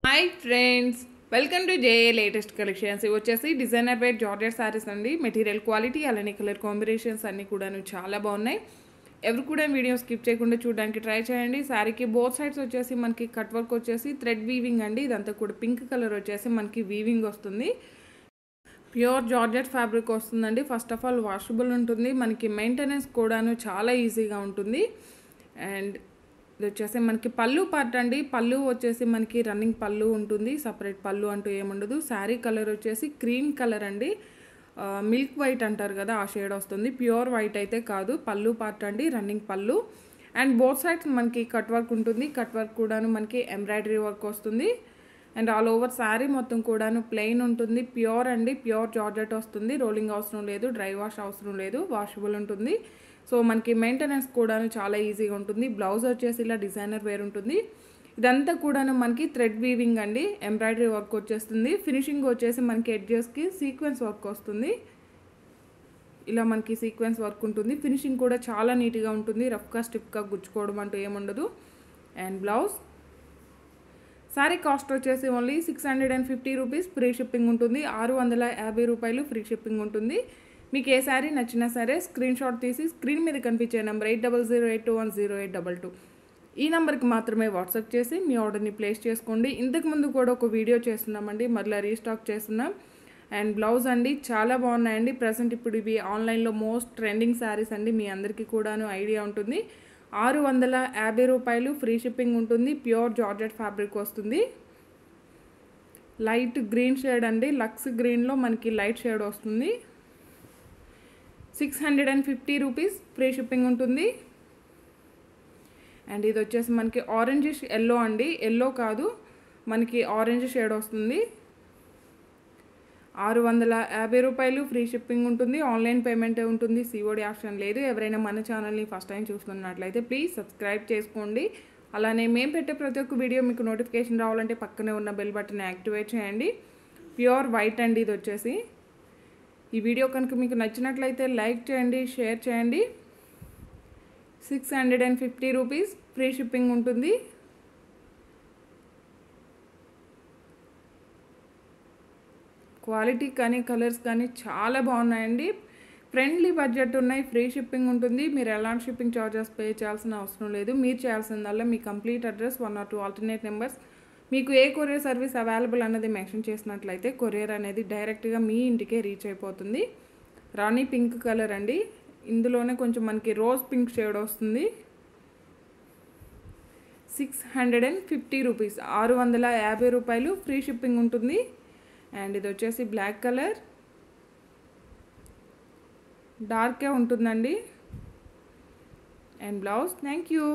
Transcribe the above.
Hi friends, welcome to JA latest collections. ఇవి వచ్చేసి designer wear georgette saris అండి. Material quality అలానే కలర్ కాంబినేషన్స్ అన్నీ కూడాను చాలా బాగున్నాయి. ఎవరు కూడా వీడియో స్కిప్ చేయకుండా చూడడానికి ట్రై చేయండి. శారీకి బోత్ సైడ్స్ వచ్చేసి మనకి కట్ వర్క్ వచ్చేసి థ్రెడ్ వీవింగ్ అండి. ఇదంతా కూడా పింక్ కలర్ వచ్చేసి మనకి వీవింగ్ వస్తుంది. ప్యూర్ జార్జెట్ ఫ్యాబ్రిక్ వస్తుందండి. ఫస్ట్ ఆఫ్ ఆల్ వాషబుల్ ఉంటుంది, మనకి మెయింటెనెన్స్ కూడాను చాలా ఈజీగా ఉంటుంది. అండ్ ఇది వచ్చేసి మనకి పళ్ళు పార్ట్ అండి. పళ్ళు వచ్చేసి మనకి రన్నింగ్ పళ్ళు ఉంటుంది, సపరేట్ పళ్ళు అంటూ ఏముండదు. శారీ కలర్ వచ్చేసి క్రీమ్ కలర్ అండి, మిల్క్ వైట్ అంటారు కదా, ఆ షేడ్ వస్తుంది. ప్యూర్ వైట్ అయితే కాదు. పళ్ళు పార్ట్ అండి, రన్నింగ్ పళ్ళు. అండ్ బోత్ సైడ్స్ మనకి కట్ వర్క్ ఉంటుంది. కట్ వర్క్ కూడాను మనకి ఎంబ్రాయిడరీ వర్క్ వస్తుంది. అండ్ ఆల్ ఓవర్ శారీ మొత్తం కూడాను ప్లెయిన్ ఉంటుంది. ప్యూర్ అండి, ప్యూర్ జార్జెట్ వస్తుంది. రోలింగ్ అవసరం లేదు, డ్రై వాష్ అవసరం లేదు, వాషబుల్ ఉంటుంది. సో మనకి మెయింటెనెన్స్ కూడాను చాలా ఈజీగా ఉంటుంది. బ్లౌజ్ వచ్చేసి ఇలా డిజైనర్ వేర్ ఉంటుంది. ఇదంతా కూడాను మనకి థ్రెడ్ వీవింగ్ అండి, ఎంబ్రాయిడరీ వర్క్ వచ్చేస్తుంది. ఫినిషింగ్ వచ్చేసి మనకి ఎడ్జెస్కి సీక్వెన్స్ వర్క్ వస్తుంది. ఇలా మనకి సీక్వెన్స్ వర్క్ ఉంటుంది. ఫినిషింగ్ కూడా చాలా నీట్గా ఉంటుంది. రఫ్గా స్టిఫ్గా గుచ్చుకోవడం అంటూ ఏముండదు. అండ్ బ్లౌజ్ శారీ కాస్ట్ వచ్చేసి ఓన్లీ 650 రూపీస్, ఫ్రీ షిప్పింగ్ ఉంటుంది. 650 రూపాయలు ఫ్రీ షిప్పింగ్ ఉంటుంది. మీకు ఏ శారీ నచ్చినా సరే స్క్రీన్ షాట్ తీసి స్క్రీన్ మీద కనిపించే నెంబర్ 8008210822 ఈ నెంబర్కి మాత్రమే వాట్సాప్ చేసి మీ ఆర్డర్ని ప్లేస్ చేసుకోండి. ఇంతకుముందు కూడా ఒక వీడియో చేస్తున్నామండి, మళ్ళీ రీస్టాక్ చేస్తున్నాం. అండ్ బ్లౌజ్ అండి చాలా బాగున్నాయండి. ప్రజెంట్ ఇప్పుడు ఇవి ఆన్లైన్లో మోస్ట్ ట్రెండింగ్ శారీస్ అండి, మీ అందరికీ కూడాను ఐడియా ఉంటుంది. 650 రూపాయలు ఫ్రీ షిప్పింగ్ ఉంటుంది. ప్యూర్ జార్జెట్ ఫ్యాబ్రిక్ వస్తుంది. లైట్ గ్రీన్ షేడ్ అండి, లక్స్ గ్రీన్లో మనకి లైట్ షేడ్ వస్తుంది. 650 రూపీస్ ఫ్రీ షిప్పింగ్ ఉంటుంది. అండ్ ఇది వచ్చేసి మనకి ఆరెంజ్ ఎల్లో అండి, ఎల్లో కాదు మనకి ఆరెంజ్ షేడ్ వస్తుంది. 650 రూపాయలు ఫ్రీ షిప్పింగ్ ఉంటుంది. ఆన్లైన్ పేమెంట్ ఉంటుంది, సిఓడి ఆప్షన్ లేదు. ఎవరైనా మన ఛానల్ని ఫస్ట్ టైం చూస్తున్నట్లయితే ప్లీజ్ సబ్స్క్రైబ్ చేసుకోండి. అలానే మేము పెట్టే ప్రతి ఒక్క వీడియో మీకు నోటిఫికేషన్ రావాలంటే పక్కనే ఉన్న బెల్ బటన్ యాక్టివేట్ చేయండి. ప్యూర్ వైట్ అండి ఇది వచ్చేసి. ఈ వీడియో కనుక మీకు నచ్చినట్లయితే లైక్ చేయండి, షేర్ చేయండి. 650 రూపీస్ ఫ్రీ షిప్పింగ్ ఉంటుంది. క్వాలిటీ కానీ కలర్స్ కానీ చాలా బాగున్నాయండి. ఫ్రెండ్లీ బడ్జెట్ ఉన్నాయి, ఫ్రీ షిప్పింగ్ ఉంటుంది. మీరు ఎలాంటి షిప్పింగ్ ఛార్జెస్ పే చేయాల్సిన అవసరం లేదు. మీరు చేయాల్సిందల్లా మీ complete address, 1 or 2 alternate numbers, మీకు ఏ కొరియర్ సర్వీస్ అవైలబుల్ అన్నది మెన్షన్ చేసినట్లయితే కొరియర్ అనేది డైరెక్ట్గా మీ ఇంటికే రీచ్ అయిపోతుంది. రాణి పింక్ కలర్ అండి, ఇందులోనే కొంచెం మనకి రోజ్ పింక్ షేడ్ వస్తుంది. 650 రూపీస్, 650 రూపాయలు ఫ్రీ షిప్పింగ్ ఉంటుంది. అండ్ ఇది వచ్చేసి బ్లాక్ కలర్, డార్కే ఉంటుందండి. And blouse. Thank you.